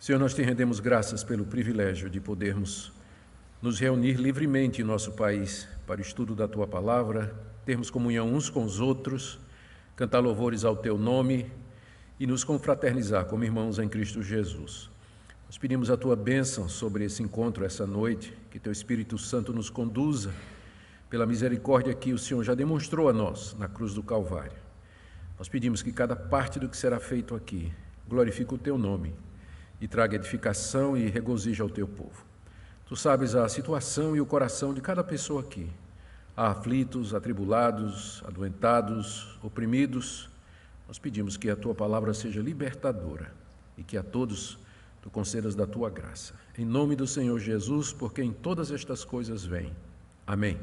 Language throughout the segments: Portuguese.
Senhor, nós te rendemos graças pelo privilégio de podermos nos reunir livremente em nosso país para o estudo da Tua Palavra, termos comunhão uns com os outros, cantar louvores ao Teu nome e nos confraternizar como irmãos em Cristo Jesus. Nós pedimos a Tua bênção sobre esse encontro, essa noite, que Teu Espírito Santo nos conduza pela misericórdia que o Senhor já demonstrou a nós na cruz do Calvário. Nós pedimos que cada parte do que será feito aqui glorifique o Teu nome e traga edificação e regozijo ao Teu povo. Tu sabes a situação e o coração de cada pessoa aqui. Há aflitos, atribulados, adoentados, oprimidos. Nós pedimos que a Tua palavra seja libertadora e que a todos Tu concedas da Tua graça. Em nome do Senhor Jesus, por quem todas estas coisas vêm. Amém.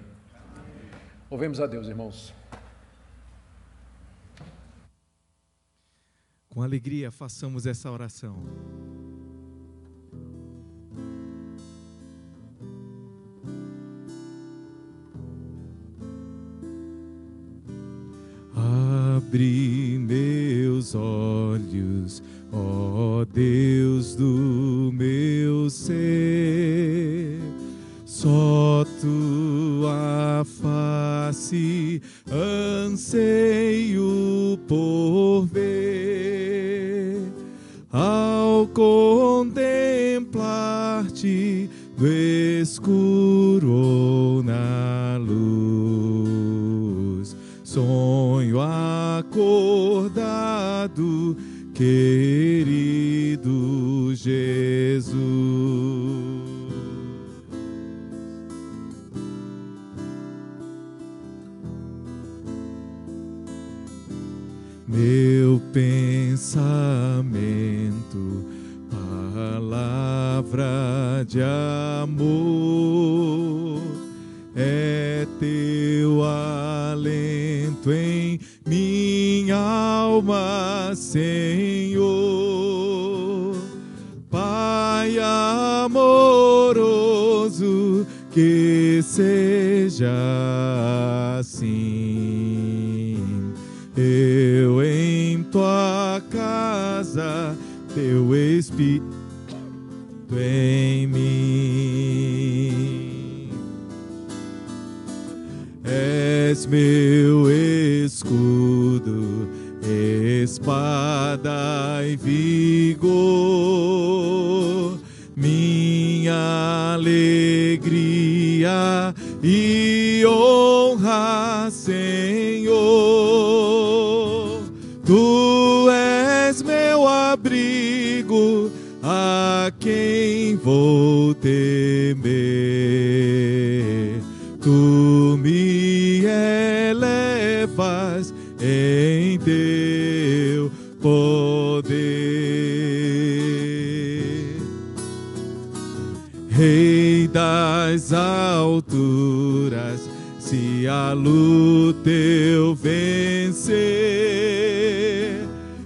Louvemos a Deus, irmãos. Com alegria, façamos essa oração. Abre meus olhos, ó Deus do meu ser, só Tua face anseio por ver, ao contemplar-te no escuro ou na luz, sonho acordado, querido Jesus. Meu pensamento, palavra de amor, é Teu alento em minha alma, Senhor. Pai amoroso, que seja assim. Eu em Tua casa, Teu Espírito em mim. És meu escudo, espada e vigor, minha alegria e honra, Senhor. Tu és meu abrigo, a quem vou temer. Tu me elevas em Teu poder. Rei das alturas, se a luta eu vencer,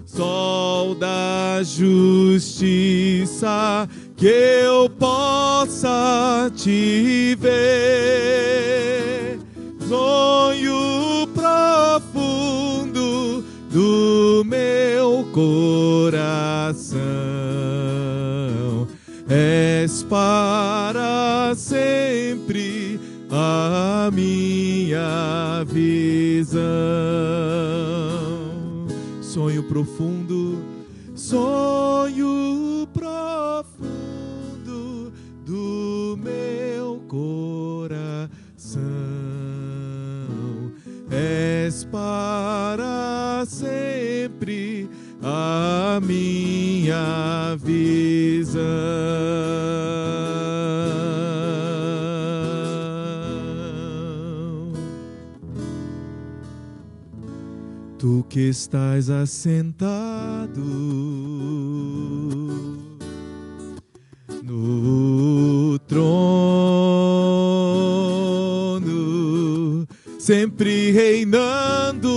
Sol da justiça, que eu possa Te ver. Sonho profundo do meu coração, és para sempre a minha visão. Sonho profundo, sonho profundo do meu coração, és para sempre a minha visão. Tu que estás assentado no trono, sempre reinando,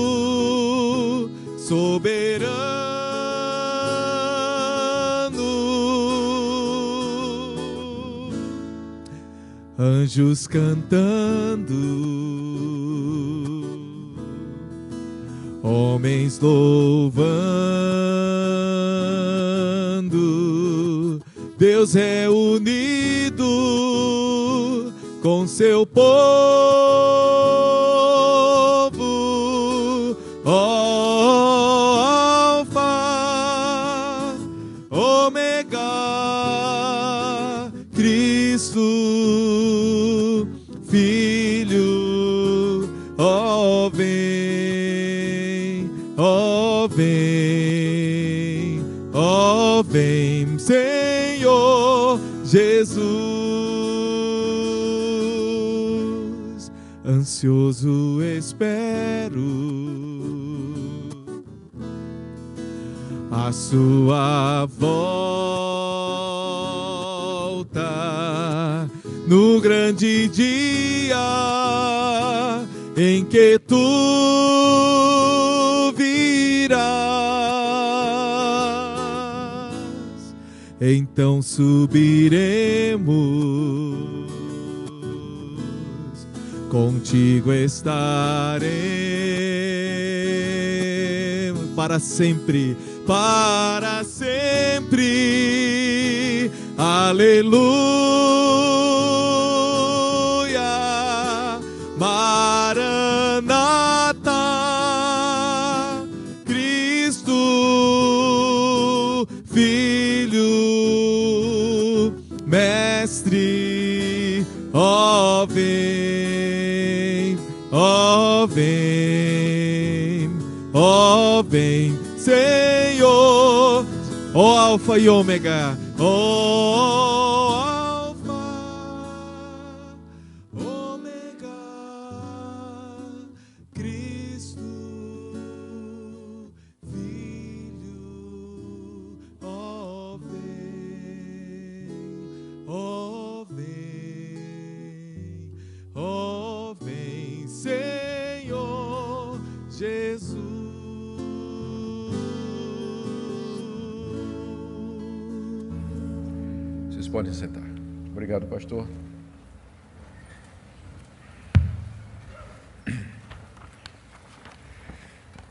soberano, anjos cantando, homens louvando, Deus é unido com seu povo, ó Alfa, Ômega, Cristo, Filho, ó vem, ó vem, ó vem, Senhor Jesus. Ansioso espero a sua volta no grande dia em que tu virás. Então subiremos, contigo estaremos para sempre, para sempre. Aleluia, Maranata, Cristo, Filho, Mestre, ó vem, ó vem, ó vem, Senhor, ó Alfa e Ômega, ó Alfa, Ômega, Cristo, Filho, ó vem, ó vem, ó vem, Senhor Jesus. Vocês podem sentar. Obrigado, pastor.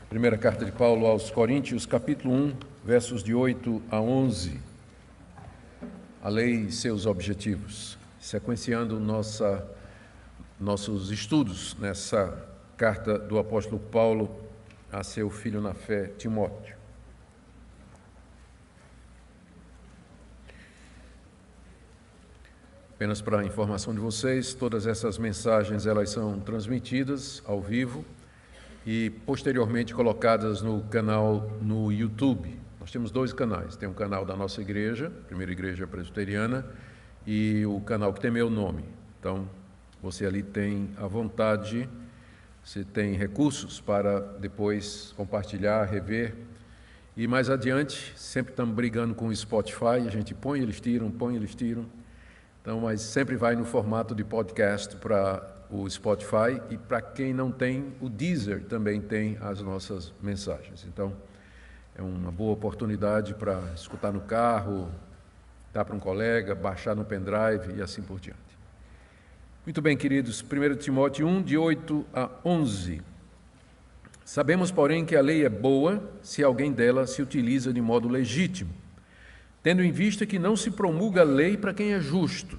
Primeira carta de Paulo aos Coríntios, capítulo 1, versos de 8 a 11. A lei e seus objetivos. Sequenciando nossos estudos nessa carta do apóstolo Paulo a seu filho na fé, Timóteo. Apenas para a informação de vocês, todas essas mensagens elas são transmitidas ao vivo e posteriormente colocadas no canal no YouTube. Nós temos 2 canais, tem um canal da nossa igreja, Primeira Igreja Presbiteriana, e o canal que tem meu nome. Então, você ali tem à vontade, você tem recursos para depois compartilhar, rever. E mais adiante, sempre estamos brigando com o Spotify, a gente põe, eles tiram. Então, mas sempre vai no formato de podcast para o Spotify, e para quem não tem, o Deezer também tem as nossas mensagens. Então, é uma boa oportunidade para escutar no carro, dar para um colega, baixar no pendrive e assim por diante. Muito bem, queridos, 1 Timóteo 1, de 8 a 11. Sabemos, porém, que a lei é boa se alguém dela se utiliza de modo legítimo, tendo em vista que não se promulga a lei para quem é justo,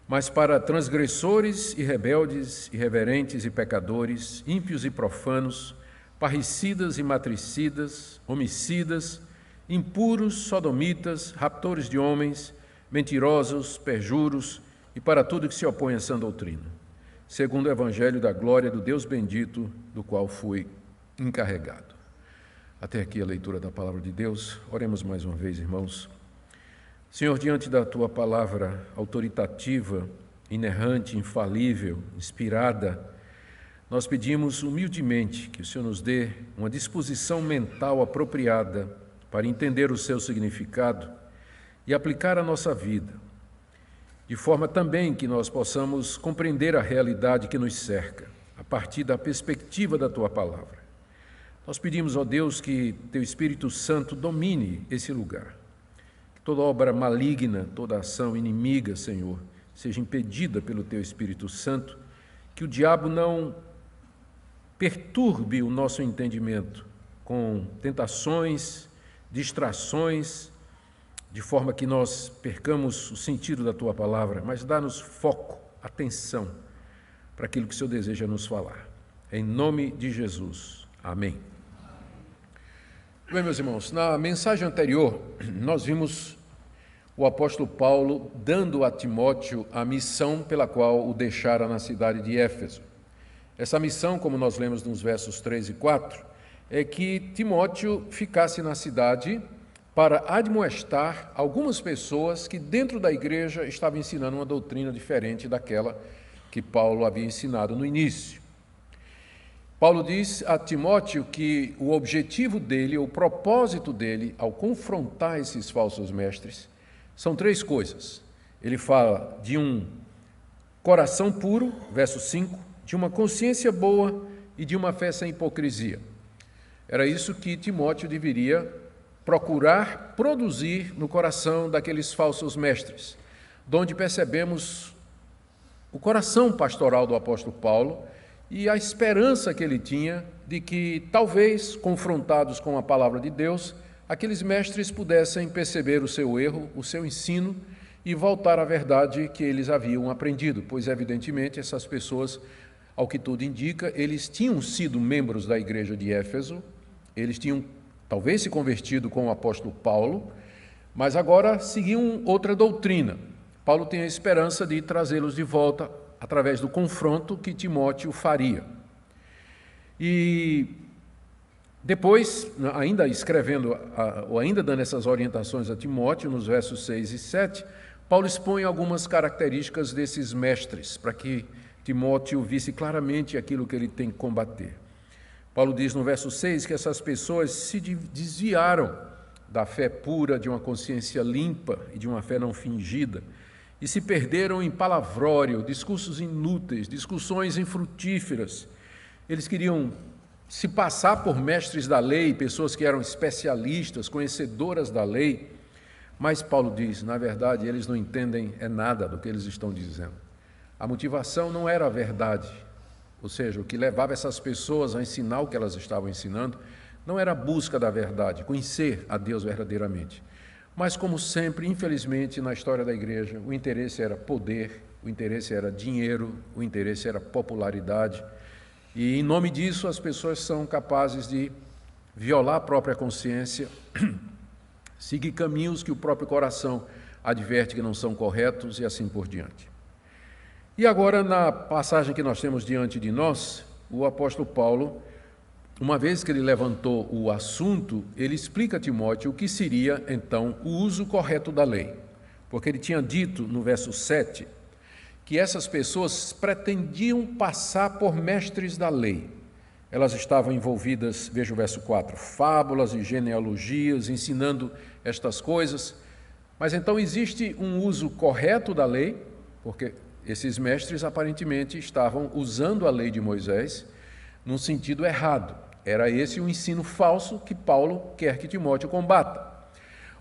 mas para transgressores e rebeldes, irreverentes e pecadores, ímpios e profanos, parricidas e matricidas, homicidas, impuros, sodomitas, raptores de homens, mentirosos, perjuros e para tudo que se opõe a sã doutrina, segundo o evangelho da glória do Deus bendito, do qual fui encarregado. Até aqui a leitura da palavra de Deus. Oremos mais uma vez, irmãos. Senhor, diante da Tua palavra autoritativa, inerrante, infalível, inspirada, nós pedimos humildemente que o Senhor nos dê uma disposição mental apropriada para entender o seu significado e aplicar à nossa vida, de forma também que nós possamos compreender a realidade que nos cerca, a partir da perspectiva da Tua palavra. Nós pedimos, ó Deus, que Teu Espírito Santo domine esse lugar, que toda obra maligna, toda ação inimiga, Senhor, seja impedida pelo Teu Espírito Santo, que o diabo não perturbe o nosso entendimento com tentações, distrações de forma que nós percamos o sentido da Tua palavra, mas dá-nos foco, atenção, para aquilo que o Senhor deseja nos falar. Em nome de Jesus. Amém. Bem, meus irmãos, na mensagem anterior, nós vimos o apóstolo Paulo dando a Timóteo a missão pela qual o deixara na cidade de Éfeso. Essa missão, como nós lemos nos versos 3 e 4, é que Timóteo ficasse na cidade para admoestar algumas pessoas que dentro da igreja estavam ensinando uma doutrina diferente daquela que Paulo havia ensinado no início. Paulo diz a Timóteo que o objetivo dele, o propósito dele, ao confrontar esses falsos mestres, são três coisas. Ele fala de um coração puro, verso 5, de uma consciência boa e de uma fé sem hipocrisia. Era isso que Timóteo deveria procurar produzir no coração daqueles falsos mestres, donde percebemos o coração pastoral do apóstolo Paulo e a esperança que ele tinha de que, talvez, confrontados com a palavra de Deus, aqueles mestres pudessem perceber o seu erro, o seu ensino e voltar à verdade que eles haviam aprendido, pois, evidentemente, essas pessoas, ao que tudo indica, eles tinham sido membros da igreja de Éfeso, eles tinham talvez se convertido com o apóstolo Paulo, mas agora seguiam outra doutrina. Paulo tem a esperança de trazê-los de volta através do confronto que Timóteo faria. E depois, ainda escrevendo, ou ainda dando essas orientações a Timóteo, nos versos 6 e 7, Paulo expõe algumas características desses mestres, para que Timóteo visse claramente aquilo que ele tem que combater. Paulo diz no verso 6 que essas pessoas se desviaram da fé pura, de uma consciência limpa e de uma fé não fingida, e se perderam em palavrório, discursos inúteis, discussões infrutíferas. Eles queriam se passar por mestres da lei, pessoas que eram especialistas, conhecedoras da lei, mas Paulo diz, na verdade, eles não entendem nada do que eles estão dizendo. A motivação não era a verdade, ou seja, o que levava essas pessoas a ensinar o que elas estavam ensinando, não era a busca da verdade, conhecer a Deus verdadeiramente. Mas, como sempre, infelizmente, na história da igreja, o interesse era poder, o interesse era dinheiro, o interesse era popularidade. E, em nome disso, as pessoas são capazes de violar a própria consciência, seguir caminhos que o próprio coração adverte que não são corretos e assim por diante. E agora, na passagem que nós temos diante de nós, o apóstolo Paulo, uma vez que ele levantou o assunto, ele explica a Timóteo o que seria, então, o uso correto da lei. Porque ele tinha dito, no verso 7, que essas pessoas pretendiam passar por mestres da lei. Elas estavam envolvidas, veja o verso 4, fábulas e genealogias, ensinando estas coisas. Mas então existe um uso correto da lei, porque esses mestres aparentemente estavam usando a lei de Moisés num sentido errado. Era esse o ensino falso que Paulo quer que Timóteo combata.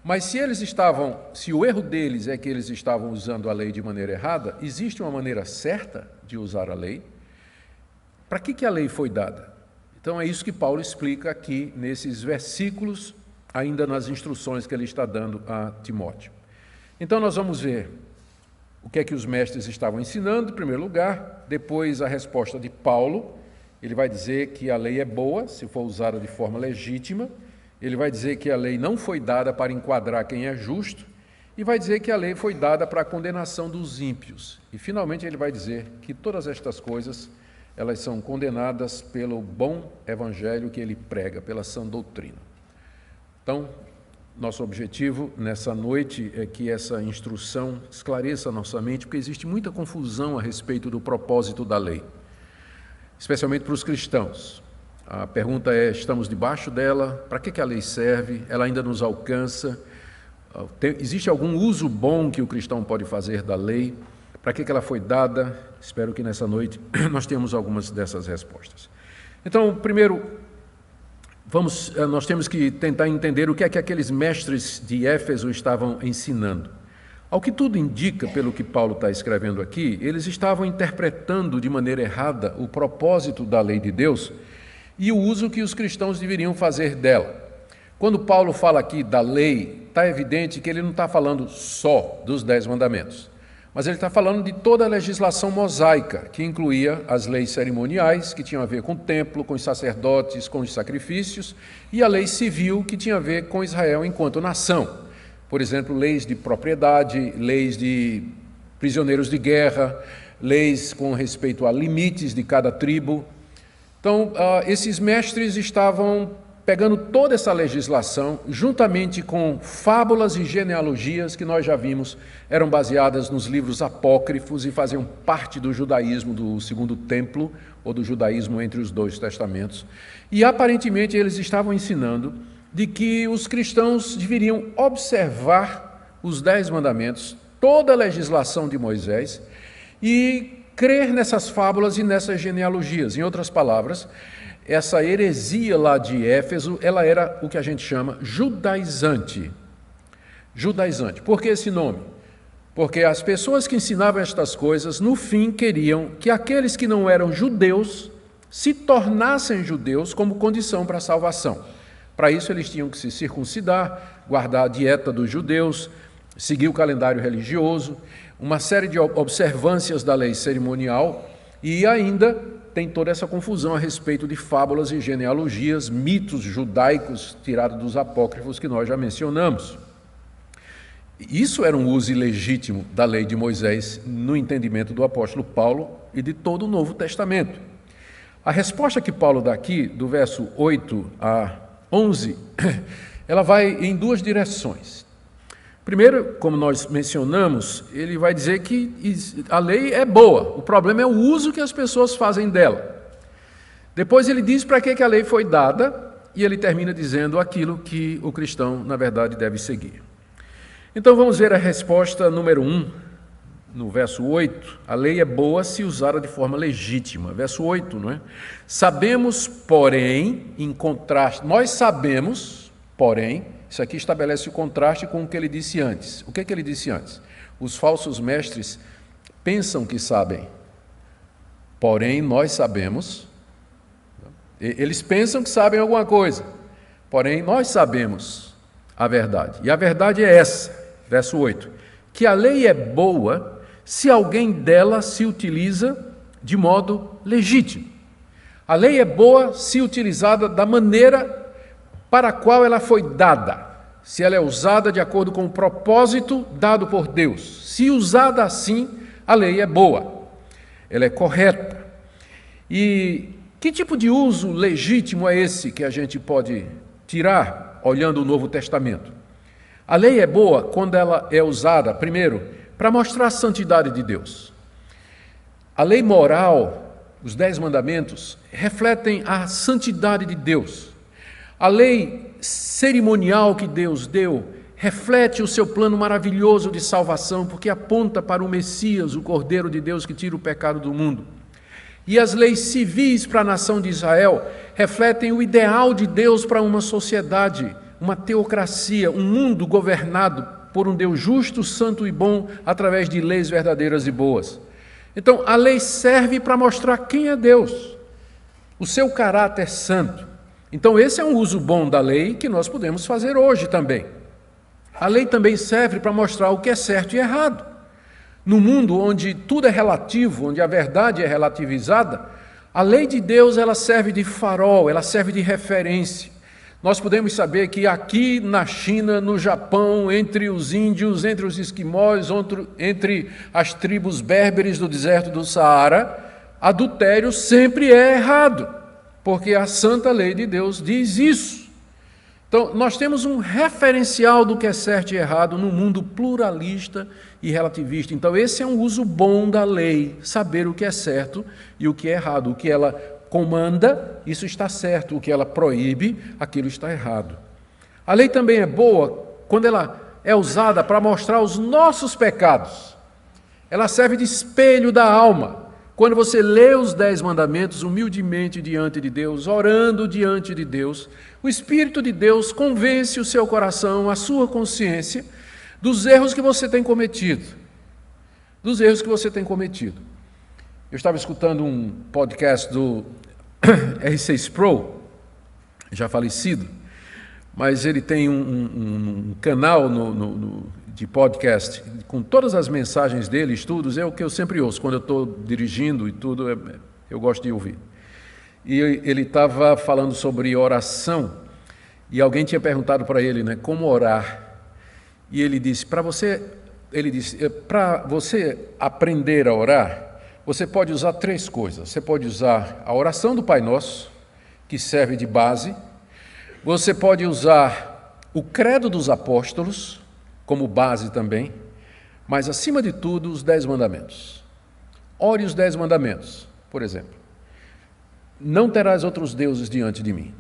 Mas se o erro deles é que eles estavam usando a lei de maneira errada, existe uma maneira certa de usar a lei? Para que a lei foi dada? Então é isso que Paulo explica aqui nesses versículos, ainda nas instruções que ele está dando a Timóteo. Então nós vamos ver o que é que os mestres estavam ensinando, em primeiro lugar, depois a resposta de Paulo. Ele vai dizer que a lei é boa, se for usada de forma legítima. Ele vai dizer que a lei não foi dada para enquadrar quem é justo, e vai dizer que a lei foi dada para a condenação dos ímpios. E, finalmente, ele vai dizer que todas estas coisas, elas são condenadas pelo bom evangelho que ele prega, pela sã doutrina. Então, nosso objetivo nessa noite é que essa instrução esclareça a nossa mente, porque existe muita confusão a respeito do propósito da lei, especialmente para os cristãos. A pergunta é, estamos debaixo dela? Para que a lei serve? Ela ainda nos alcança? Existe algum uso bom que o cristão pode fazer da lei? Para que ela foi dada? Espero que nessa noite nós tenhamos algumas dessas respostas. Então, primeiro, nós temos que tentar entender o que é que aqueles mestres de Éfeso estavam ensinando. Ao que tudo indica, pelo que Paulo está escrevendo aqui, eles estavam interpretando de maneira errada o propósito da lei de Deus e o uso que os cristãos deveriam fazer dela. Quando Paulo fala aqui da lei, está evidente que ele não está falando só dos 10 mandamentos, mas ele está falando de toda a legislação mosaica, que incluía as leis cerimoniais, que tinham a ver com o templo, com os sacerdotes, com os sacrifícios, e a lei civil, que tinha a ver com Israel enquanto nação. Por exemplo, leis de propriedade, leis de prisioneiros de guerra, leis com respeito a limites de cada tribo. Então, esses mestres estavam pegando toda essa legislação, juntamente com fábulas e genealogias que nós já vimos, eram baseadas nos livros apócrifos e faziam parte do judaísmo do Segundo Templo, ou do judaísmo entre os dois testamentos. E, aparentemente, eles estavam ensinando de que os cristãos deveriam observar os 10 mandamentos, toda a legislação de Moisés, e crer nessas fábulas e nessas genealogias. Em outras palavras, essa heresia lá de Éfeso, ela era o que a gente chama judaizante. Judaizante. Por que esse nome? Porque as pessoas que ensinavam estas coisas, no fim, queriam que aqueles que não eram judeus se tornassem judeus como condição para a salvação. Para isso, eles tinham que se circuncidar, guardar a dieta dos judeus, seguir o calendário religioso, uma série de observâncias da lei cerimonial, e ainda tem toda essa confusão a respeito de fábulas e genealogias, mitos judaicos tirados dos apócrifos que nós já mencionamos. Isso era um uso ilegítimo da lei de Moisés no entendimento do apóstolo Paulo e de todo o Novo Testamento. A resposta que Paulo dá aqui, do verso 8 a 11, ela vai em duas direções. Primeiro, como nós mencionamos, ele vai dizer que a lei é boa, o problema é o uso que as pessoas fazem dela. Depois ele diz para que a lei foi dada, e ele termina dizendo aquilo que o cristão, na verdade, deve seguir. Então vamos ver a resposta número 1, no verso 8. A lei é boa se usada de forma legítima. Verso 8, não é? Sabemos, porém, em contraste, nós sabemos, porém, isso aqui estabelece o contraste com o que ele disse antes. O que ele disse antes? Os falsos mestres pensam que sabem, porém nós sabemos. Eles pensam que sabem alguma coisa, porém nós sabemos a verdade. E a verdade é essa, verso 8, que a lei é boa se alguém dela se utiliza de modo legítimo. A lei é boa se utilizada da maneira para a qual ela foi dada, se ela é usada de acordo com o propósito dado por Deus. Se usada assim, a lei é boa, ela é correta. E que tipo de uso legítimo é esse que a gente pode tirar olhando o Novo Testamento? A lei é boa quando ela é usada, primeiro, para mostrar a santidade de Deus. A lei moral, os 10 mandamentos, refletem a santidade de Deus. A lei cerimonial que Deus deu reflete o seu plano maravilhoso de salvação, porque aponta para o Messias, o Cordeiro de Deus que tira o pecado do mundo. E as leis civis para a nação de Israel refletem o ideal de Deus para uma sociedade, uma teocracia, um mundo governado por um Deus justo, santo e bom, através de leis verdadeiras e boas. Então, a lei serve para mostrar quem é Deus, o seu caráter santo. Então, esse é um uso bom da lei que nós podemos fazer hoje também. A lei também serve para mostrar o que é certo e errado. No mundo onde tudo é relativo, onde a verdade é relativizada, a lei de Deus ela serve de farol, ela serve de referência. Nós podemos saber que aqui na China, no Japão, entre os índios, entre os esquimós, entre as tribos berberes do deserto do Saara, adultério sempre é errado, porque a santa lei de Deus diz isso. Então, nós temos um referencial do que é certo e errado num mundo pluralista e relativista. Então, esse é um uso bom da lei, saber o que é certo e o que é errado. O que ela comanda, isso está certo. O que ela proíbe, aquilo está errado. A lei também é boa quando ela é usada para mostrar os nossos pecados. Ela serve de espelho da alma. Quando você lê os 10 mandamentos humildemente diante de Deus, orando diante de Deus, o Espírito de Deus convence o seu coração, a sua consciência, dos erros que você tem cometido. Dos erros que você tem cometido. Eu estava escutando um podcast do R6 Pro, já falecido, mas ele tem um canal de podcast com todas as mensagens dele, estudos, é o que eu sempre ouço quando eu estou dirigindo e tudo, eu gosto de ouvir. E ele estava falando sobre oração, e alguém tinha perguntado para ele, né, como orar. E ele disse, para você aprender a orar, você pode usar 3 coisas. Você pode usar a oração do Pai Nosso, que serve de base. Você pode usar o credo dos apóstolos, como base também. Mas, acima de tudo, os 10 mandamentos. Ore os 10 mandamentos, por exemplo. Não terás outros deuses diante de mim.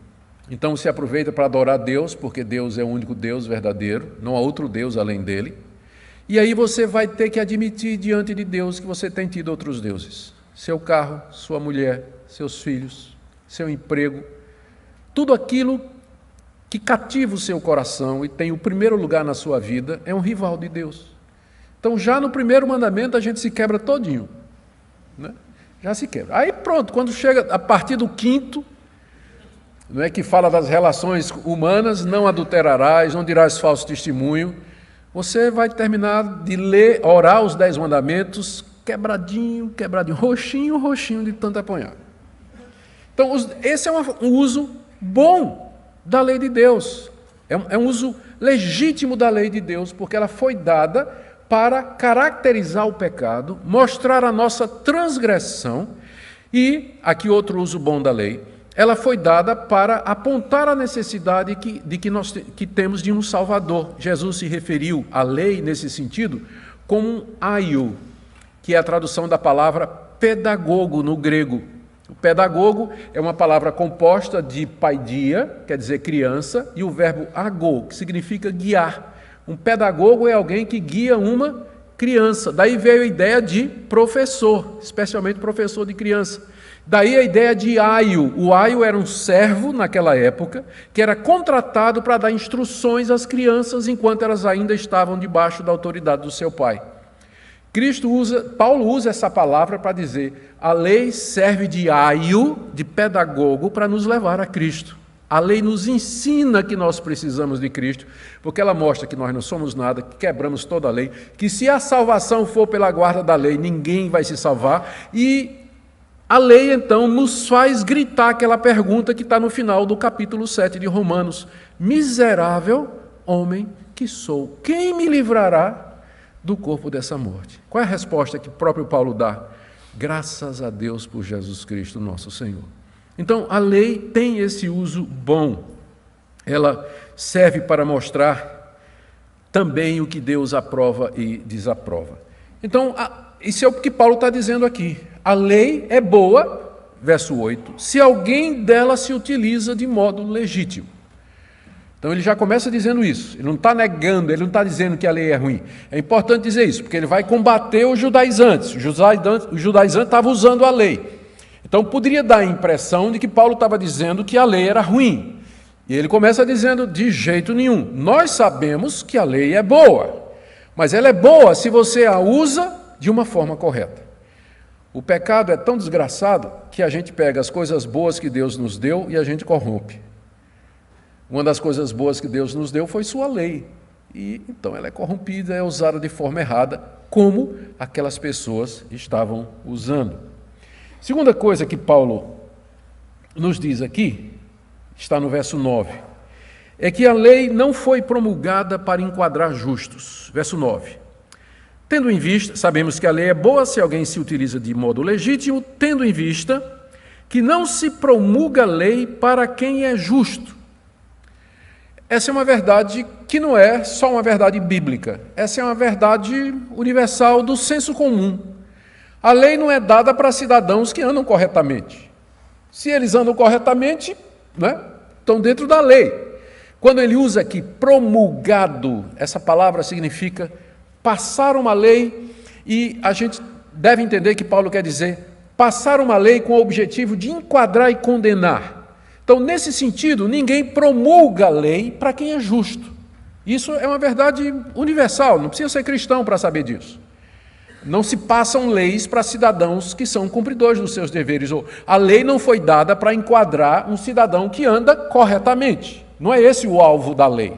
Então, se aproveita para adorar Deus, porque Deus é o único Deus verdadeiro, não há outro Deus além dele. E aí você vai ter que admitir diante de Deus que você tem tido outros deuses. Seu carro, sua mulher, seus filhos, seu emprego, tudo aquilo que cativa o seu coração e tem o primeiro lugar na sua vida é um rival de Deus. Então, já no primeiro mandamento, a gente se quebra todinho, né? Já se quebra. Aí pronto, quando chega a partir do 5º, não é, que fala das relações humanas, não adulterarás, não dirás falso testemunho, você vai terminar de orar os 10 mandamentos, quebradinho, roxinho de tanto apanhar. Então, esse é um uso bom da lei de Deus. É um uso legítimo da lei de Deus, porque ela foi dada para caracterizar o pecado, mostrar a nossa transgressão, e, aqui outro uso bom da lei, ela foi dada para apontar a necessidade que temos de um Salvador. Jesus se referiu à lei, nesse sentido, como um aio, que é a tradução da palavra pedagogo no grego. O pedagogo é uma palavra composta de paidia, quer dizer criança, e o verbo ago, que significa guiar. Um pedagogo é alguém que guia uma criança. Daí veio a ideia de professor, especialmente professor de criança. Daí a ideia de aio. O aio era um servo, naquela época, que era contratado para dar instruções às crianças enquanto elas ainda estavam debaixo da autoridade do seu pai. Paulo usa essa palavra para dizer, a lei serve de aio, de pedagogo, para nos levar a Cristo. A lei nos ensina que nós precisamos de Cristo, porque ela mostra que nós não somos nada, que quebramos toda a lei, que se a salvação for pela guarda da lei, ninguém vai se salvar, e a lei, então, nos faz gritar aquela pergunta que está no final do capítulo 7 de Romanos. Miserável homem que sou, quem me livrará do corpo dessa morte? Qual é a resposta que o próprio Paulo dá? Graças a Deus por Jesus Cristo, nosso Senhor. Então, a lei tem esse uso bom. Ela serve para mostrar também o que Deus aprova e desaprova. Então, isso é o que Paulo está dizendo aqui. A lei é boa, verso 8, se alguém dela se utiliza de modo legítimo. Então ele já começa dizendo isso. Ele não está negando, ele não está dizendo que a lei é ruim. É importante dizer isso, porque ele vai combater os judaizantes. Os judaizantes estavam usando a lei. Então poderia dar a impressão de que Paulo estava dizendo que a lei era ruim. E ele começa dizendo, de jeito nenhum. Nós sabemos que a lei é boa, mas ela é boa se você a usa de uma forma correta. O pecado é tão desgraçado que a gente pega as coisas boas que Deus nos deu e a gente corrompe. Uma das coisas boas que Deus nos deu foi sua lei. E então ela é corrompida, é usada de forma errada, como aquelas pessoas estavam usando. Segunda coisa que Paulo nos diz aqui, está no verso 9, é que a lei não foi promulgada para enquadrar justos. Verso 9. Tendo em vista, sabemos que a lei é boa se alguém se utiliza de modo legítimo, tendo em vista que não se promulga lei para quem é justo. Essa é uma verdade que não é só uma verdade bíblica, essa é uma verdade universal do senso comum. A lei não é dada para cidadãos que andam corretamente. Se eles andam corretamente, né, estão dentro da lei. Quando ele usa aqui promulgado, essa palavra significa passar uma lei, e a gente deve entender que Paulo quer dizer passar uma lei com o objetivo de enquadrar e condenar. Então, nesse sentido, ninguém promulga a lei para quem é justo. Isso é uma verdade universal, não precisa ser cristão para saber disso. Não se passam leis para cidadãos que são cumpridores dos seus deveres. A lei não foi dada para enquadrar um cidadão que anda corretamente. Não é esse o alvo da lei.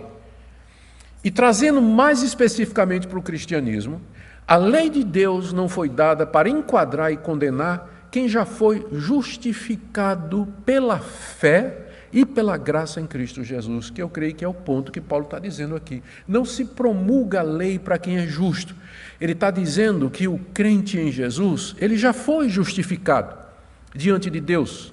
E trazendo mais especificamente para o cristianismo, a lei de Deus não foi dada para enquadrar e condenar quem já foi justificado pela fé e pela graça em Cristo Jesus, que eu creio que é o ponto que Paulo está dizendo aqui. Não se promulga a lei para quem é justo. Ele está dizendo que o crente em Jesus, ele já foi justificado diante de Deus.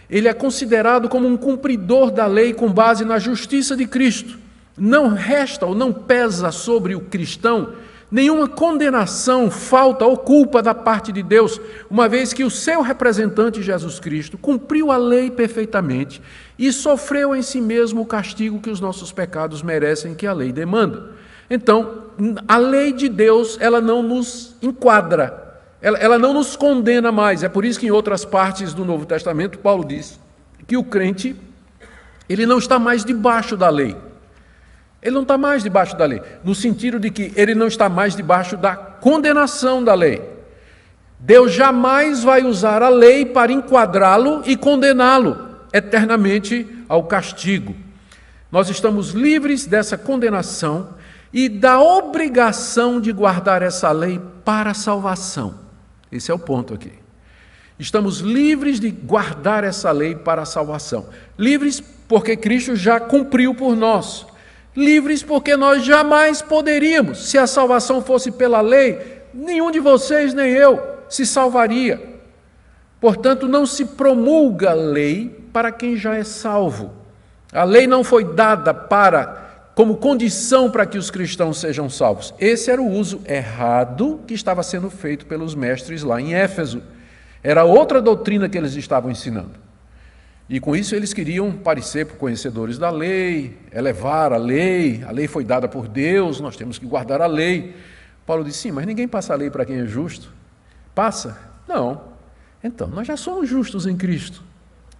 Ele é considerado como um cumpridor da lei com base na justiça de Cristo. Não resta ou não pesa sobre o cristão nenhuma condenação, falta ou culpa da parte de Deus, uma vez que o seu representante Jesus Cristo cumpriu a lei perfeitamente e sofreu em si mesmo o castigo que os nossos pecados merecem, que a lei demanda. Então, a lei de Deus, ela não nos enquadra, ela não nos condena mais. É por isso que em outras partes do Novo Testamento, Paulo diz que o crente, ele não está mais debaixo da lei. Ele não está mais debaixo da lei, no sentido de que ele não está mais debaixo da condenação da lei. Deus jamais vai usar a lei para enquadrá-lo e condená-lo eternamente ao castigo. Nós estamos livres dessa condenação e da obrigação de guardar essa lei para a salvação. Esse é o ponto aqui. Estamos livres de guardar essa lei para a salvação. Livres porque Cristo já cumpriu por nós. Livres porque nós jamais poderíamos, se a salvação fosse pela lei, nenhum de vocês nem eu se salvaria. Portanto, não se promulga a lei para quem já é salvo. A lei não foi dada como condição para que os cristãos sejam salvos. Esse era o uso errado que estava sendo feito pelos mestres lá em Éfeso. Era outra doutrina que eles estavam ensinando. E com isso eles queriam parecer conhecedores da lei, elevar a lei foi dada por Deus, nós temos que guardar a lei. Paulo disse, sim, mas ninguém passa a lei para quem é justo. Passa? Não. Então, nós já somos justos em Cristo,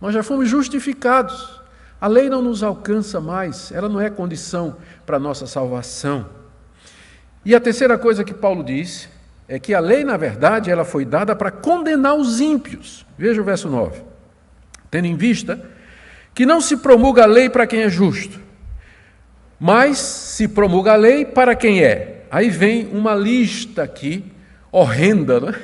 nós já fomos justificados. A lei não nos alcança mais, ela não é condição para a nossa salvação. E a terceira coisa que Paulo diz é que a lei, na verdade, ela foi dada para condenar os ímpios. Veja o verso 9. Tendo em vista que não se promulga a lei para quem é justo, mas se promulga a lei para quem é. Aí vem uma lista aqui, horrenda, né?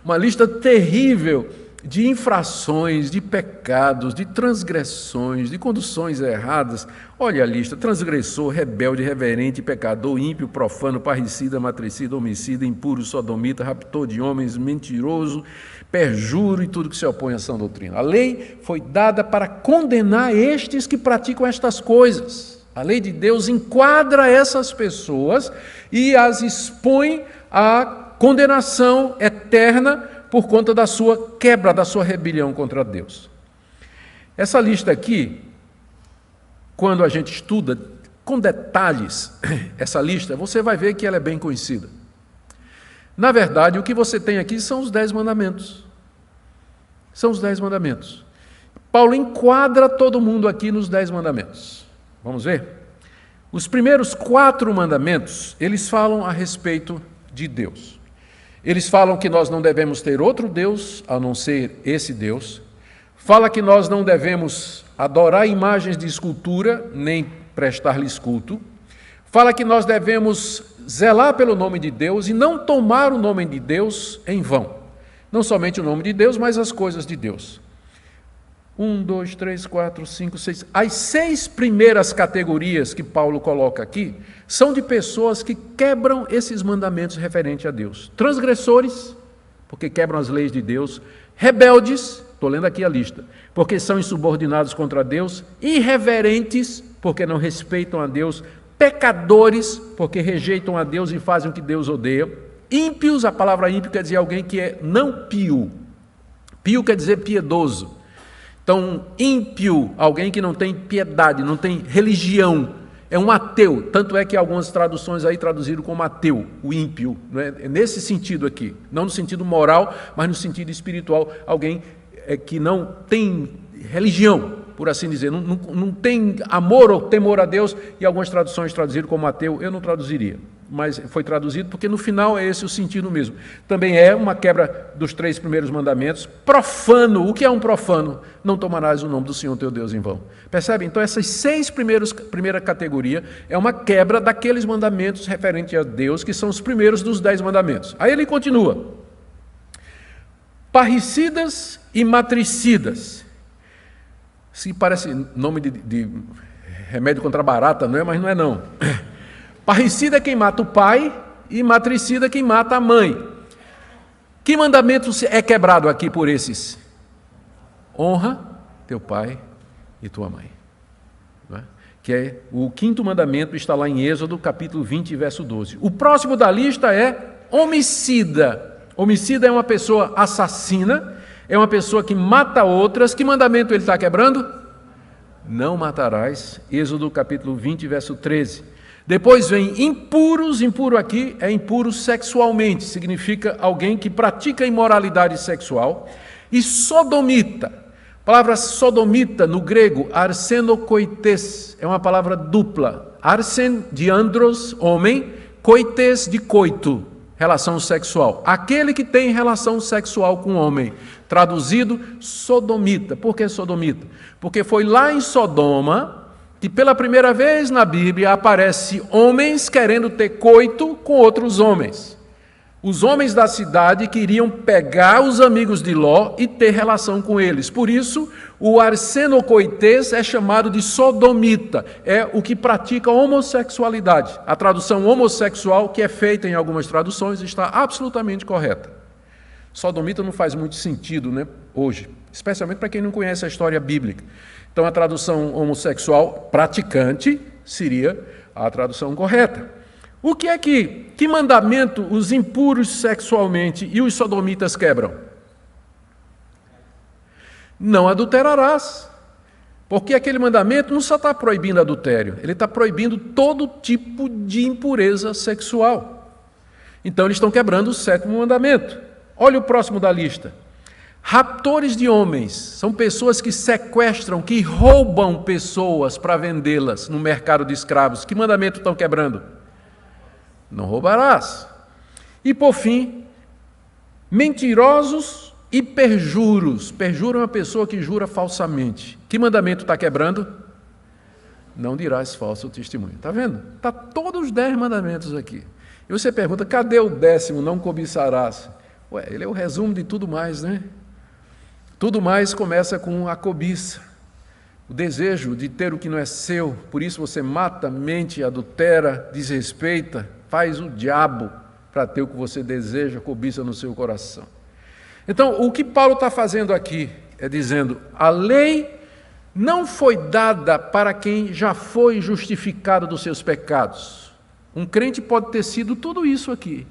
Uma lista terrível de infrações, de pecados, de transgressões, de conduções erradas. Olha a lista: transgressor, rebelde, reverente, pecador, ímpio, profano, parricida, matricida, homicida, impuro, sodomita, raptor de homens, mentiroso, perjuro e tudo que se opõe à sã doutrina. A lei foi dada para condenar estes que praticam estas coisas. A lei de Deus enquadra essas pessoas e as expõe à condenação eterna por conta da sua quebra, da sua rebelião contra Deus. Essa lista aqui, quando a gente estuda com detalhes essa lista, você vai ver que ela é bem conhecida. Na verdade, o que você tem aqui são os 10 mandamentos. São os 10 mandamentos. Paulo enquadra todo mundo aqui nos 10 mandamentos. Vamos ver? Os primeiros 4 mandamentos, eles falam a respeito de Deus. Eles falam que nós não devemos ter outro Deus a não ser esse Deus. Fala que nós não devemos adorar imagens de escultura, nem prestar-lhes culto. Fala que nós devemos zelar pelo nome de Deus e não tomar o nome de Deus em vão. Não somente o nome de Deus, mas as coisas de Deus. 1, 2, 3, 4, 5, 6. As 6 primeiras categorias que Paulo coloca aqui são de pessoas que quebram esses mandamentos referentes a Deus. Transgressores, porque quebram as leis de Deus. Rebeldes, estou lendo aqui a lista, porque são insubordinados contra Deus. Irreverentes, porque não respeitam a Deus. Pecadores, porque rejeitam a Deus e fazem o que Deus odeia. Ímpios, a palavra ímpio quer dizer alguém que é não pio. Pio quer dizer piedoso. Então, ímpio, alguém que não tem piedade, não tem religião, é um ateu. Tanto é que algumas traduções aí traduziram como ateu, o ímpio. É nesse sentido aqui, não no sentido moral, mas no sentido espiritual, alguém que não tem religião, por assim dizer, não tem amor ou temor a Deus, e algumas traduções traduziram como ateu, eu não traduziria. mas foi traduzido porque no final é esse o sentido mesmo. Também é uma quebra dos 3 primeiros mandamentos. Profano, o que é um profano? Não tomarás o nome do Senhor teu Deus em vão. Percebe? Então essas 6 primeira categoria é uma quebra daqueles mandamentos referentes a Deus, que são os primeiros dos 10 mandamentos. Aí ele continua. Parricidas e matricidas. Se parece nome de remédio contra a barata, não é? Mas não é não. Parricida é quem mata o pai e matricida é quem mata a mãe. Que mandamento é quebrado aqui por esses? Honra teu pai e tua mãe. Não é? Que é o 5º mandamento, está lá em Êxodo, capítulo 20, verso 12. O próximo da lista é homicida. Homicida é uma pessoa assassina, é uma pessoa que mata outras. Que mandamento ele está quebrando? Não matarás. Êxodo capítulo 20, verso 13. Depois vem impuros. Impuro aqui é impuro sexualmente, significa alguém que pratica imoralidade sexual. E sodomita. A palavra sodomita no grego, arsenokoites, é uma palavra dupla. Arsen de andros, homem, koites de coito, relação sexual. Aquele que tem relação sexual com o homem. Traduzido, sodomita. Por que sodomita? Porque foi lá em Sodoma que pela primeira vez na Bíblia aparece homens querendo ter coito com outros homens. Os homens da cidade queriam pegar os amigos de Ló e ter relação com eles. Por isso, o arsenocoites é chamado de sodomita. É o que pratica homossexualidade. A tradução homossexual, que é feita em algumas traduções, está absolutamente correta. Sodomita não faz muito sentido, né, hoje, especialmente para quem não conhece a história bíblica. Então, a tradução homossexual praticante seria a tradução correta. O que é que mandamento os impuros sexualmente e os sodomitas quebram? Não adulterarás. Porque aquele mandamento não só está proibindo adultério, ele está proibindo todo tipo de impureza sexual. Então, eles estão quebrando o 7º mandamento. Olha o próximo da lista. Raptores de homens são pessoas que sequestram, que roubam pessoas para vendê-las no mercado de escravos. Que mandamento estão quebrando? Não roubarás. E por fim, mentirosos e perjuros. Perjuro é uma pessoa que jura falsamente. Que mandamento está quebrando? Não dirás falso testemunho. Está vendo? Está todos os 10 mandamentos aqui. E você pergunta, cadê o 10º? Não cobiçarás. Ué, ele é o resumo de tudo mais, né? Tudo mais começa com a cobiça, o desejo de ter o que não é seu. Por isso você mata, mente, adultera, desrespeita, faz o diabo para ter o que você deseja, cobiça no seu coração. Então, o que Paulo está fazendo aqui é dizendo, a lei não foi dada para quem já foi justificado dos seus pecados. Um crente pode ter sido tudo isso aqui,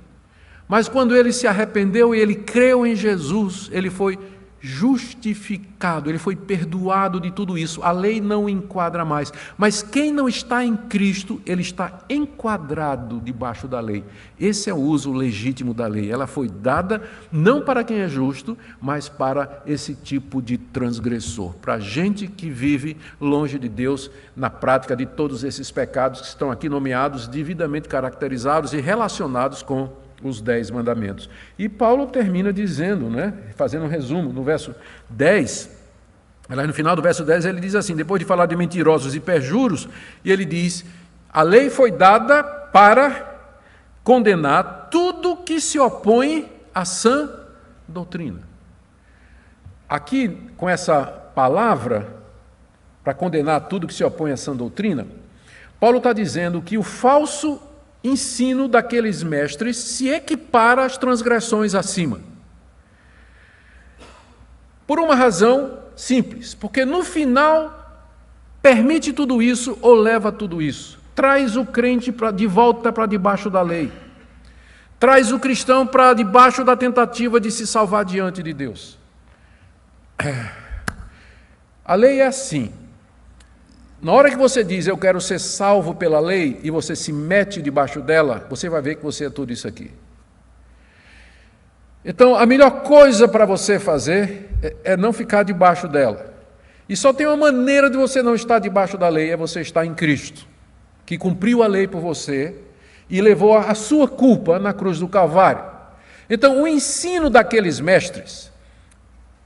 mas quando ele se arrependeu e ele creu em Jesus, ele foi justificado, ele foi perdoado de tudo isso. A lei não enquadra mais. Mas quem não está em Cristo, ele está enquadrado debaixo da lei. Esse é o uso legítimo da lei. Ela foi dada não para quem é justo, mas para esse tipo de transgressor, para gente que vive longe de Deus na prática de todos esses pecados que estão aqui nomeados, devidamente caracterizados e relacionados com os 10 mandamentos. E Paulo termina dizendo, né, fazendo um resumo, no verso 10, lá no final do verso 10, ele diz assim, depois de falar de mentirosos e perjuros, e ele diz, a lei foi dada para condenar tudo que se opõe à sã doutrina. Aqui, com essa palavra, para condenar tudo que se opõe à sã doutrina, Paulo está dizendo que o falso ensino daqueles mestres se equipara às transgressões acima. Por uma razão simples, porque no final permite tudo isso ou leva tudo isso. Traz o crente de volta para debaixo da lei. Traz o cristão para debaixo da tentativa de se salvar diante de Deus. A lei é assim. Na hora que você diz, eu quero ser salvo pela lei, e você se mete debaixo dela, você vai ver que você é tudo isso aqui. Então, a melhor coisa para você fazer é não ficar debaixo dela. E só tem uma maneira de você não estar debaixo da lei, é você estar em Cristo, que cumpriu a lei por você, e levou a sua culpa na cruz do Calvário. Então, o ensino daqueles mestres,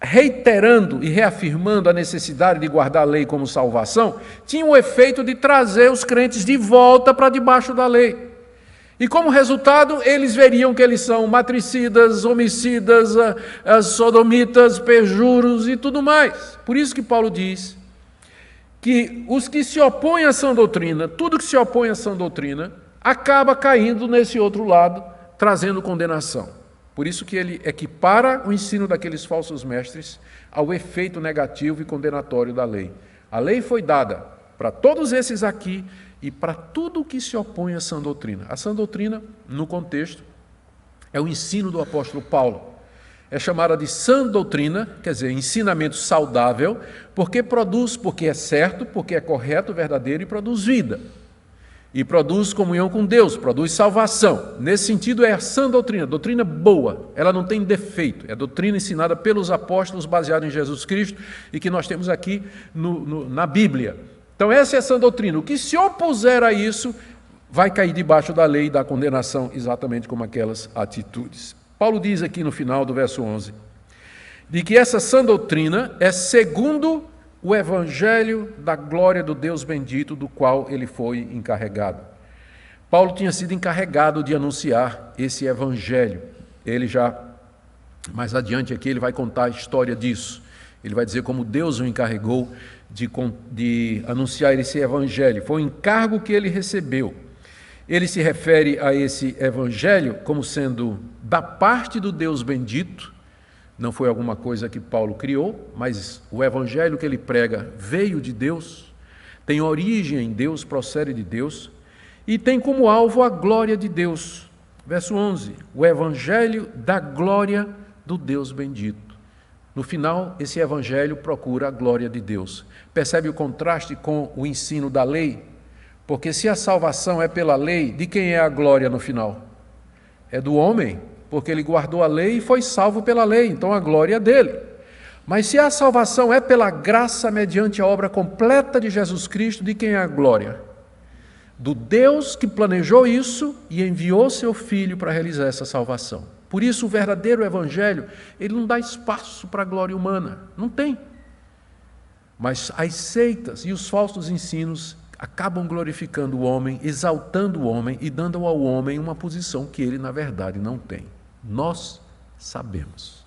reiterando e reafirmando a necessidade de guardar a lei como salvação, tinha o efeito de trazer os crentes de volta para debaixo da lei. E como resultado, eles veriam que eles são matricidas, homicidas, sodomitas, perjuros e tudo mais. Por isso que Paulo diz que os que se opõem à sã doutrina, tudo que se opõe à sã doutrina, acaba caindo nesse outro lado, trazendo condenação. Por isso que ele equipara o ensino daqueles falsos mestres ao efeito negativo e condenatório da lei. A lei foi dada para todos esses aqui e para tudo o que se opõe à sã doutrina. A sã doutrina, no contexto, é o ensino do apóstolo Paulo. É chamada de sã doutrina, quer dizer, ensinamento saudável, porque é certo, porque é correto, verdadeiro e produz vida. E produz comunhão com Deus, produz salvação. Nesse sentido é a sã doutrina boa, ela não tem defeito. É a doutrina ensinada pelos apóstolos, baseada em Jesus Cristo, e que nós temos aqui na Bíblia. Então essa é a sã doutrina. O que se opuser a isso, vai cair debaixo da lei e da condenação, exatamente como aquelas atitudes. Paulo diz aqui no final do verso 11, de que essa sã doutrina é segundo o evangelho da glória do Deus bendito, do qual ele foi encarregado. Paulo tinha sido encarregado de anunciar esse evangelho. Ele já, mais adiante aqui, ele vai contar a história disso. Ele vai dizer como Deus o encarregou de anunciar esse evangelho. Foi um encargo que ele recebeu. Ele se refere a esse evangelho como sendo da parte do Deus bendito. Não foi alguma coisa que Paulo criou, mas o evangelho que ele prega veio de Deus, tem origem em Deus, procede de Deus, e tem como alvo a glória de Deus. Verso 11, o evangelho da glória do Deus bendito. No final, esse evangelho procura a glória de Deus. Percebe o contraste com o ensino da lei? Porque se a salvação é pela lei, de quem é a glória no final? É do homem, porque ele guardou a lei e foi salvo pela lei, então a glória é dele. Mas se a salvação é pela graça mediante a obra completa de Jesus Cristo, de quem é a glória? Do Deus que planejou isso e enviou seu Filho para realizar essa salvação. Por isso o verdadeiro evangelho, ele não dá espaço para a glória humana, não tem. Mas as seitas e os falsos ensinos acabam glorificando o homem, exaltando o homem e dando ao homem uma posição que ele, na verdade, não tem. Nós sabemos.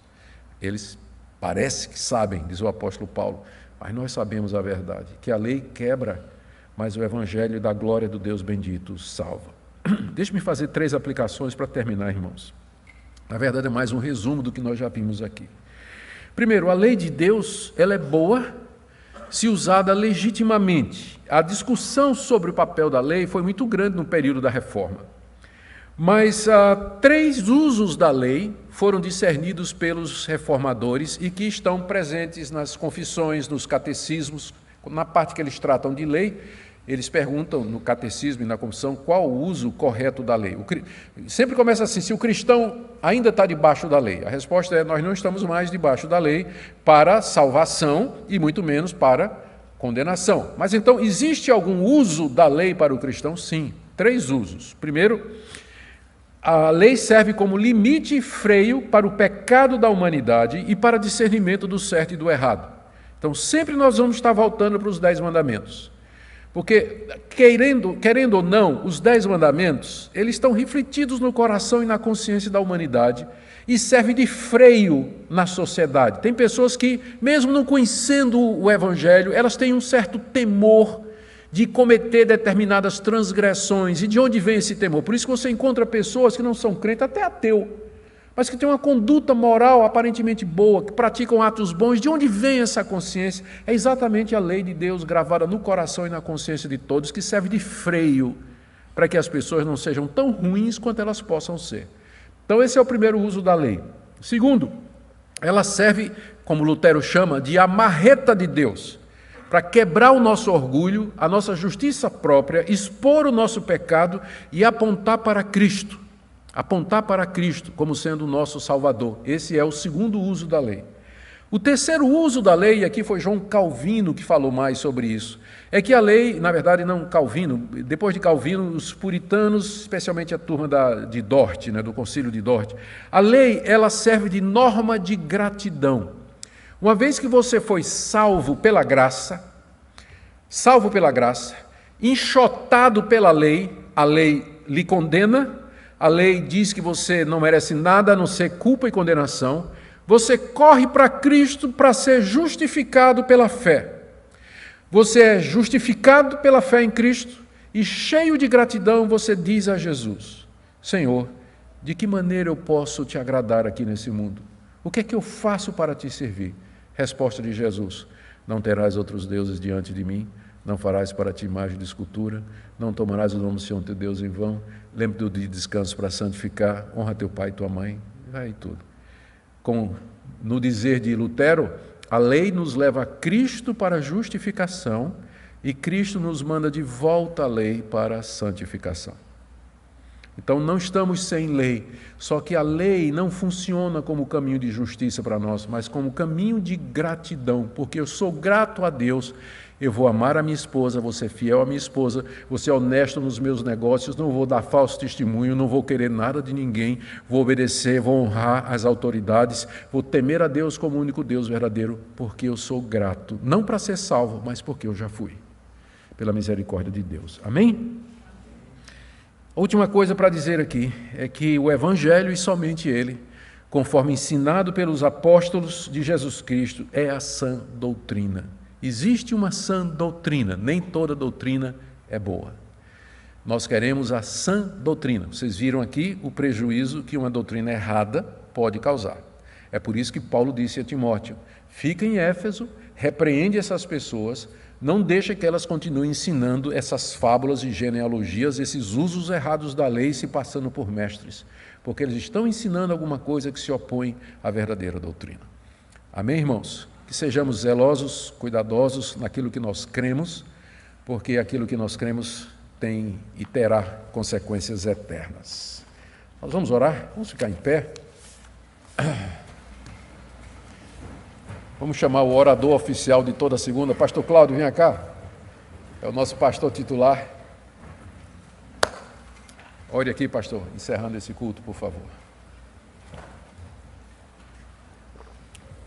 Eles parece que sabem, diz o apóstolo Paulo, mas nós sabemos a verdade, que a lei quebra, mas o evangelho da glória do Deus bendito salva. Deixe-me fazer 3 aplicações para terminar, irmãos. Na verdade, é mais um resumo do que nós já vimos aqui. Primeiro, a lei de Deus, ela é boa se usada legitimamente. A discussão sobre o papel da lei foi muito grande no período da Reforma. Mas 3 usos da lei foram discernidos pelos reformadores e que estão presentes nas confissões, nos catecismos. Na parte que eles tratam de lei, eles perguntam no catecismo e na confissão qual o uso correto da lei. Sempre começa assim, se o cristão ainda está debaixo da lei. A resposta é, nós não estamos mais debaixo da lei para salvação e muito menos para condenação. Mas então, existe algum uso da lei para o cristão? Sim, 3 usos. Primeiro, a lei serve como limite e freio para o pecado da humanidade e para discernimento do certo e do errado. Então, sempre nós vamos estar voltando para os 10 mandamentos. Porque, querendo ou não, os 10 mandamentos, eles estão refletidos no coração e na consciência da humanidade e servem de freio na sociedade. Tem pessoas que, mesmo não conhecendo o Evangelho, elas têm um certo temor de cometer determinadas transgressões. E de onde vem esse temor? Por isso que você encontra pessoas que não são crentes, até ateu, mas que têm uma conduta moral aparentemente boa, que praticam atos bons. De onde vem essa consciência? É exatamente a lei de Deus gravada no coração e na consciência de todos, que serve de freio para que as pessoas não sejam tão ruins quanto elas possam ser. Então esse é o primeiro uso da lei. Segundo, ela serve, como Lutero chama, de amarreta de Deus, para quebrar o nosso orgulho, a nossa justiça própria, expor o nosso pecado e apontar para Cristo. Apontar para Cristo como sendo o nosso Salvador. Esse é o segundo uso da lei. O terceiro uso da lei, e aqui foi João Calvino que falou mais sobre isso, é que a lei, na verdade não Calvino, depois de Calvino, os puritanos, especialmente a turma de Dort, do concílio de Dort, a lei ela serve de norma de gratidão. Uma vez que você foi salvo pela graça, enxotado pela lei, a lei lhe condena, a lei diz que você não merece nada a não ser culpa e condenação, você corre para Cristo para ser justificado pela fé. Você é justificado pela fé em Cristo e, cheio de gratidão, você diz a Jesus: Senhor, de que maneira eu posso te agradar aqui nesse mundo? O que é que eu faço para te servir? Resposta de Jesus: não terás outros deuses diante de mim, não farás para ti imagem de escultura, não tomarás o nome do Senhor teu Deus em vão, lembra do dia de descanso para santificar, honra teu pai e tua mãe, vai tudo. Como no dizer de Lutero, a lei nos leva a Cristo para a justificação e Cristo nos manda de volta à lei para a santificação. Então não estamos sem lei, só que a lei não funciona como caminho de justiça para nós, mas como caminho de gratidão, porque eu sou grato a Deus. Eu vou amar a minha esposa, vou ser fiel à minha esposa, vou ser honesto nos meus negócios, não vou dar falso testemunho, não vou querer nada de ninguém, vou obedecer, vou honrar as autoridades, vou temer a Deus como o único Deus verdadeiro, porque eu sou grato, não para ser salvo, mas porque eu já fui, pela misericórdia de Deus. Amém? A última coisa para dizer aqui é que o Evangelho, e somente ele, conforme ensinado pelos apóstolos de Jesus Cristo, é a sã doutrina. Existe uma sã doutrina, nem toda doutrina é boa. Nós queremos a sã doutrina. Vocês viram aqui o prejuízo que uma doutrina errada pode causar. É por isso que Paulo disse a Timóteo: fica em Éfeso, repreende essas pessoas, não deixa que elas continuem ensinando essas fábulas e genealogias, esses usos errados da lei se passando por mestres, porque eles estão ensinando alguma coisa que se opõe à verdadeira doutrina. Amém, irmãos? Que sejamos zelosos, cuidadosos naquilo que nós cremos, porque aquilo que nós cremos tem e terá consequências eternas. Nós vamos orar? Vamos ficar em pé? Vamos chamar o orador oficial de toda segunda. Pastor Cláudio, vem cá. É o nosso pastor titular. Ore aqui, pastor, encerrando esse culto, por favor.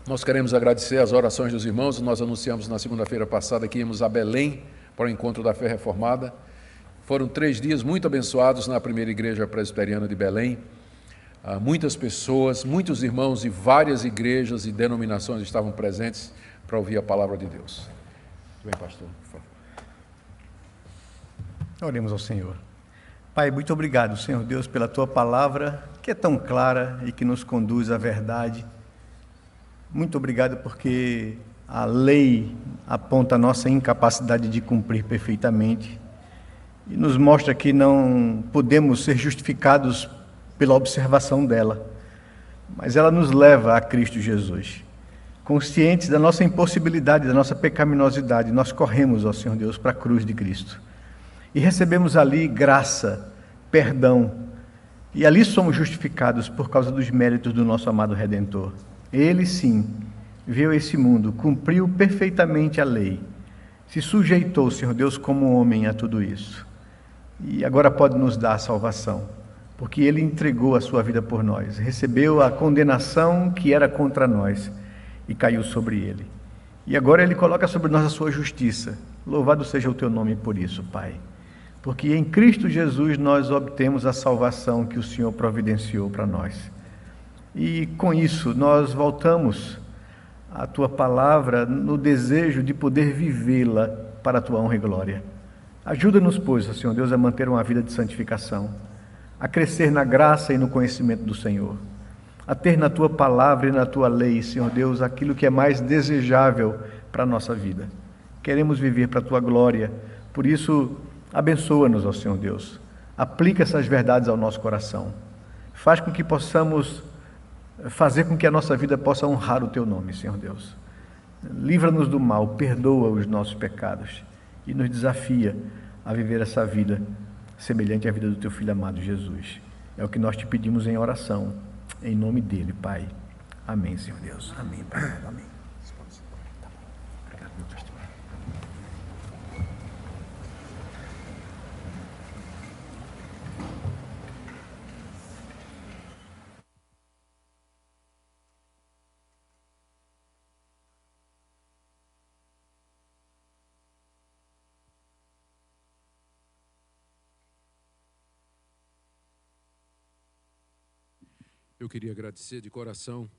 Nós queremos agradecer as orações dos irmãos. Nós anunciamos na segunda-feira passada que íamos a Belém para o encontro da fé reformada. Foram 3 dias muito abençoados na primeira igreja presbiteriana de Belém. Muitas pessoas, muitos irmãos de várias igrejas e denominações estavam presentes para ouvir a palavra de Deus. Vem, pastor, por favor. Oremos ao Senhor. Pai, muito obrigado, Senhor Deus, pela Tua palavra, que é tão clara e que nos conduz à verdade. Muito obrigado porque a lei aponta a nossa incapacidade de cumprir perfeitamente e nos mostra que não podemos ser justificados pela observação dela, mas ela nos leva a Cristo Jesus. Conscientes da nossa impossibilidade, da nossa pecaminosidade, nós corremos, ó Senhor Deus, para a cruz de Cristo e recebemos ali graça, perdão, e ali somos justificados por causa dos méritos do nosso amado Redentor. Ele sim veio a esse mundo, cumpriu perfeitamente a lei, se sujeitou, Senhor Deus, como homem a tudo isso. E agora pode nos dar a salvação, porque Ele entregou a sua vida por nós, recebeu a condenação que era contra nós e caiu sobre Ele. E agora Ele coloca sobre nós a sua justiça. Louvado seja o Teu nome por isso, Pai. Porque em Cristo Jesus nós obtemos a salvação que o Senhor providenciou para nós. E com isso nós voltamos à Tua palavra no desejo de poder vivê-la para a Tua honra e glória. Ajuda-nos, pois, Senhor Deus, a manter uma vida de santificação, a crescer na graça e no conhecimento do Senhor, a ter na Tua palavra e na Tua lei, Senhor Deus, aquilo que é mais desejável para a nossa vida. Queremos viver para a Tua glória, por isso abençoa-nos, ó Senhor Deus, aplica essas verdades ao nosso coração, faz com que possamos fazer com que a nossa vida possa honrar o Teu nome, Senhor Deus. Livra-nos do mal, perdoa os nossos pecados e nos desafia a viver essa vida semelhante à vida do Teu Filho amado Jesus. É o que nós Te pedimos em oração, em nome dEle, Pai. Amém, Senhor Deus. Amém, Pai. Amém. Eu queria agradecer de coração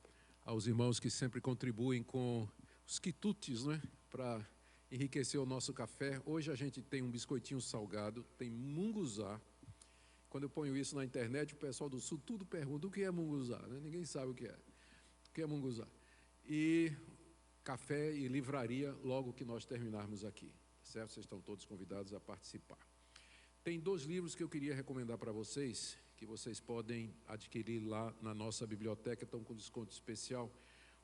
aos irmãos que sempre contribuem com os quitutes, né, para enriquecer o nosso café. Hoje a gente tem um biscoitinho salgado, tem munguzá. Quando eu ponho isso na internet, o pessoal do Sul tudo pergunta o que é munguzá, né? Ninguém sabe o que é. O que é munguzá? E café e livraria logo que nós terminarmos aqui, certo? Vocês estão todos convidados a participar. Tem 2 livros que eu queria recomendar para vocês, que vocês podem adquirir lá na nossa biblioteca, estão com desconto especial.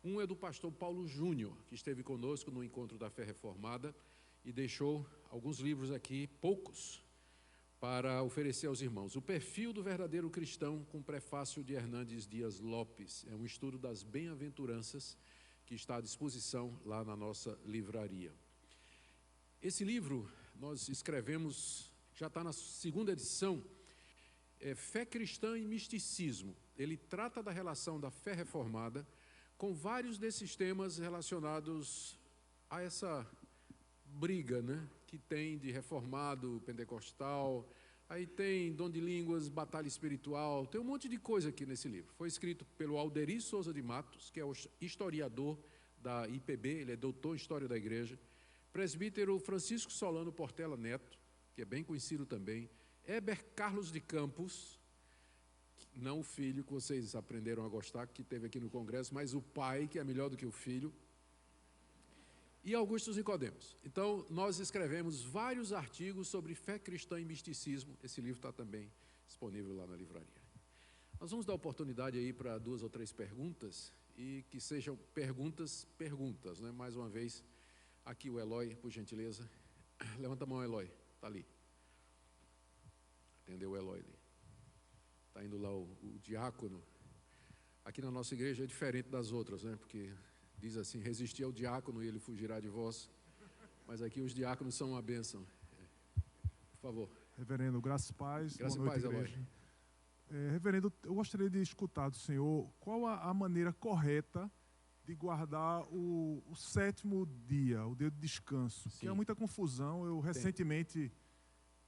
Um é do pastor Paulo Júnior, que esteve conosco no Encontro da Fé Reformada e deixou alguns livros aqui, poucos, para oferecer aos irmãos. O Perfil do Verdadeiro Cristão, com prefácio de Hernandes Dias Lopes. É um estudo das bem-aventuranças que está à disposição lá na nossa livraria. Esse livro nós escrevemos, já está na 2ª edição, Fé Cristã e Misticismo. Ele trata da relação da fé reformada com vários desses temas relacionados a essa briga, né, que tem de reformado, pentecostal, aí tem dom de línguas, batalha espiritual, tem um monte de coisa aqui nesse livro. Foi escrito pelo Alderi Souza de Matos, que é o historiador da IPB, ele é doutor em História da Igreja, presbítero Francisco Solano Portela Neto, que é bem conhecido também, Heber Carlos de Campos, não o filho que vocês aprenderam a gostar, que teve aqui no Congresso, mas o pai, que é melhor do que o filho, e Augusto Nicodemos. Então, nós escrevemos vários artigos sobre fé cristã e misticismo. Esse livro está também disponível lá na livraria. Nós vamos dar oportunidade aí para 2 ou 3 perguntas, e que sejam perguntas, né? Mais uma vez, aqui o Eloy, por gentileza. Levanta a mão, Eloy. Está ali. Atendeu o Eloy ali. Está indo lá o diácono. Aqui na nossa igreja é diferente das outras, né? Porque diz assim, resistir ao diácono e ele fugirá de vós. Mas aqui os diáconos são uma bênção. Por favor. Reverendo, graças e paz. Graças boa e noite, paz, igreja. Reverendo, eu gostaria de escutar do senhor qual a maneira correta de guardar o 7º dia, o dia de descanso. Sim. Que é muita confusão. Eu recentemente